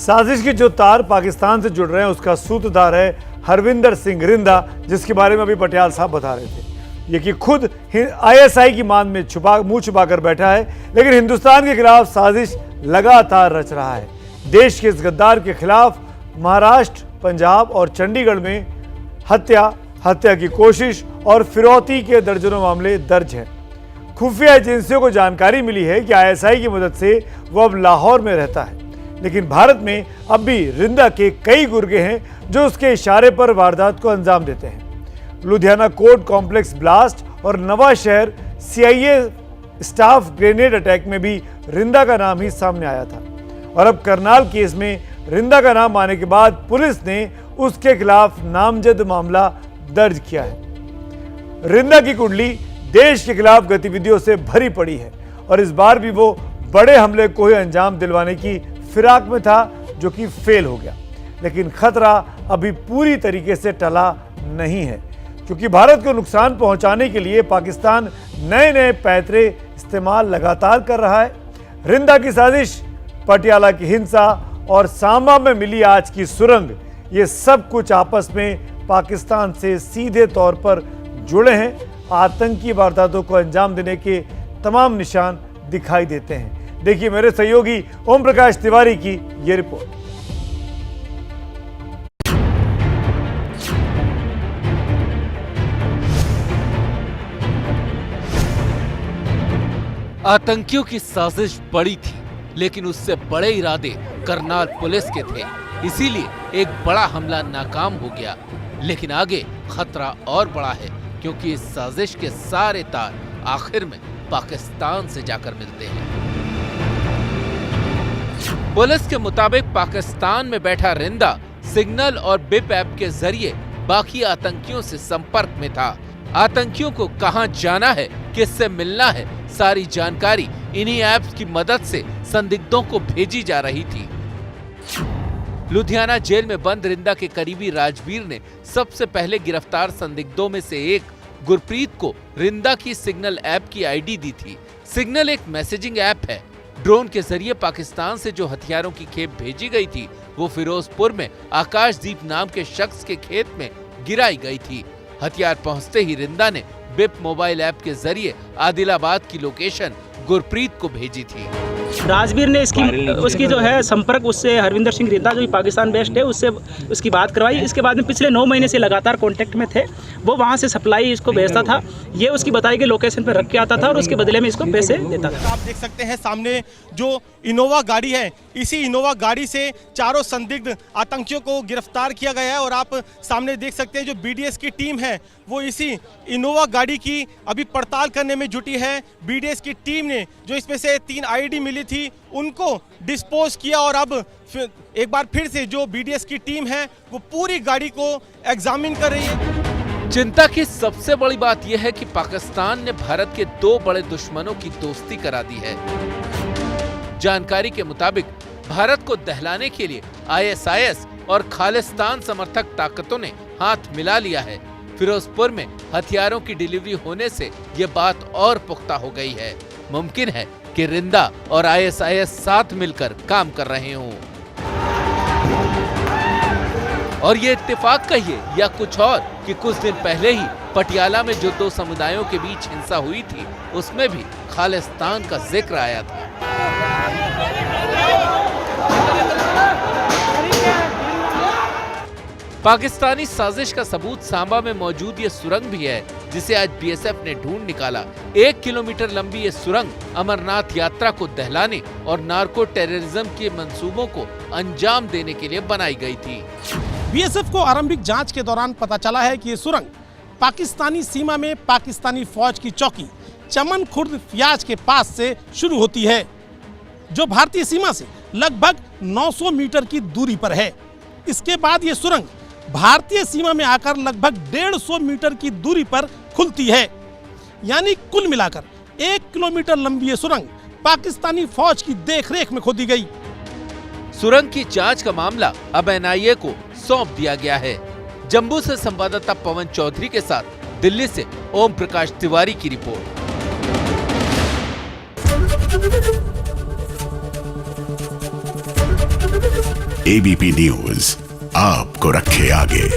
साजिश के जो तार पाकिस्तान से जुड़ रहे हैं उसका सूत्रधार है हरविंदर सिंह रिंदा, जिसके बारे में अभी पटियाल साहब बता रहे थे। ये कि खुद आईएसआई की मान में मुंह छुपाकर बैठा है, लेकिन हिंदुस्तान के खिलाफ साजिश लगातार रच रहा है। देश के इस गद्दार के खिलाफ महाराष्ट्र, पंजाब और चंडीगढ़ में हत्या की कोशिश और फिरौती के दर्जनों मामले दर्ज हैं। खुफिया एजेंसियों को जानकारी मिली है कि आईएसआई की मदद से वो अब लाहौर में रहता है, लेकिन भारत में अब भी रिंदा के कई गुर्गे हैं जो उसके इशारे पर वारदात को अंजाम देते हैं। लुधियाना कोर्ट कॉम्प्लेक्स ब्लास्ट और नवा शहर सीआईए स्टाफ ग्रेनेड अटैक में भी रिंदा का नाम ही सामने आया था, और अब करनाल केस में रिंदा का नाम आने के बाद पुलिस ने उसके खिलाफ नामजद मामला दर्ज किया है। रिंदा की कुंडली देश के खिलाफ गतिविधियों से भरी पड़ी है और इस बार भी वो बड़े हमले को ही अंजाम दिलवाने की फिराक में था, जो कि फेल हो गया। लेकिन खतरा अभी पूरी तरीके से टला नहीं है, क्योंकि भारत को नुकसान पहुंचाने के लिए पाकिस्तान नए नए पैतरे इस्तेमाल लगातार कर रहा है। रिंदा की साजिश, पटियाला की हिंसा और सांबा में मिली आज की सुरंग, ये सब कुछ आपस में पाकिस्तान से सीधे तौर पर जुड़े हैं। आतंकी वारदातों को अंजाम देने के तमाम निशान दिखाई देते हैं। देखिए मेरे सहयोगी ओम प्रकाश तिवारी की ये रिपोर्ट। आतंकियों की साजिश बड़ी थी, लेकिन उससे बड़े इरादे करनाल पुलिस के थे। इसीलिए एक बड़ा हमला नाकाम हो गया। लेकिन आगे खतरा और बड़ा है, क्योंकि इस साजिश के सारे तार आखिर में पाकिस्तान से जाकर मिलते हैं। पुलिस के मुताबिक पाकिस्तान में बैठा रिंदा सिग्नल और बिप ऐप के जरिए बाकी आतंकियों से संपर्क में था। आतंकियों को कहां जाना है, किससे मिलना है, सारी जानकारी इन्हीं ऐप्स की मदद से संदिग्धों को भेजी जा रही थी। लुधियाना जेल में बंद रिंदा के करीबी राजवीर ने सबसे पहले गिरफ्तार संदिग्धों में से एक गुरप्रीत को रिंदा की सिग्नल ऐप की आईडी दी थी। सिग्नल एक मैसेजिंग ऐप है। ड्रोन के जरिए पाकिस्तान से जो हथियारों की खेप भेजी गई थी, वो फिरोजपुर में आकाशदीप नाम के शख्स के खेत में गिराई गई थी। हथियार पहुंचते ही रिंदा ने बिप मोबाइल ऐप के जरिए आदिलाबाद की लोकेशन गुरप्रीत को भेजी थी। राजवीर ने उसकी जो है संपर्क उससे हरविंदर सिंह रिंदा जो पाकिस्तान बेस्ड है उससे उसकी बात करवाई। इसके बाद में पिछले 9 महीने से लगातार कांटेक्ट में थे। वो वहाँ से सप्लाई इसको भेजता था, ये उसकी बताई गई लोकेशन पर रख के आता था और उसके बदले में इसको पैसे देता था। आप देख सकते हैं सामने जो इनोवा गाड़ी है, इसी इनोवा गाड़ी से चारों संदिग्ध आतंकियों को गिरफ्तार किया गया है। और आप सामने देख सकते हैं जो बीडीएस की टीम है वो इसी इनोवा गाड़ी की अभी पड़ताल करने में जुटी है। बीडीएस की टीम ने जो इसमें से 3 आईडी मिली थी उनको डिस्पोज किया और अब एक बार फिर से जो बीडीएस की टीम है वो पूरी गाड़ी को एग्जामिन कर रही है। चिंता की सबसे बड़ी बात यह है कि पाकिस्तान ने भारत के 2 बड़े दुश्मनों की दोस्ती करा दी है। जानकारी के मुताबिक भारत को दहलाने के लिए आईएसआईएस और खालिस्तान समर्थक ताकतों ने हाथ मिला लिया है। फिरोजपुर में हथियारों की डिलीवरी होने से ये बात और पुख्ता हो गई है। मुमकिन है कि रिंदा और आईएसआईएस साथ मिलकर काम कर रहे हों। और ये इत्तेफाक कहिए या कुछ और कि कुछ दिन पहले ही पटियाला में जो 2 समुदायों के बीच हिंसा हुई थी, उसमें भी खालिस्तान का जिक्र आया था। पाकिस्तानी साजिश का सबूत सांबा में मौजूद ये सुरंग भी है, जिसे आज बीएसएफ ने ढूंढ निकाला। 1 किलोमीटर लंबी ये सुरंग अमरनाथ यात्रा को दहलाने और नार्को टेररिज्म के मंसूबों को अंजाम देने के लिए बनाई गई थी। बीएसएफ को आरंभिक जांच के दौरान पता चला है कि ये सुरंग पाकिस्तानी सीमा में पाकिस्तानी फौज की चौकी चमन खुर्द फियाज के पास से शुरू होती है, जो भारतीय सीमा से लगभग 900 मीटर की दूरी पर है। इसके बाद ये सुरंग भारतीय सीमा में आकर लगभग 150 मीटर की दूरी पर खुलती है। यानी कुल मिलाकर 1 किलोमीटर लंबी ये सुरंग पाकिस्तानी फौज की देखरेख में खोदी गई। सुरंग की जांच का मामला अब एनआईए को सौंप दिया गया है। जम्मू से संवाददाता पवन चौधरी के साथ दिल्ली से ओम प्रकाश तिवारी की report. Thank you. ABP news आपको रखे आगे।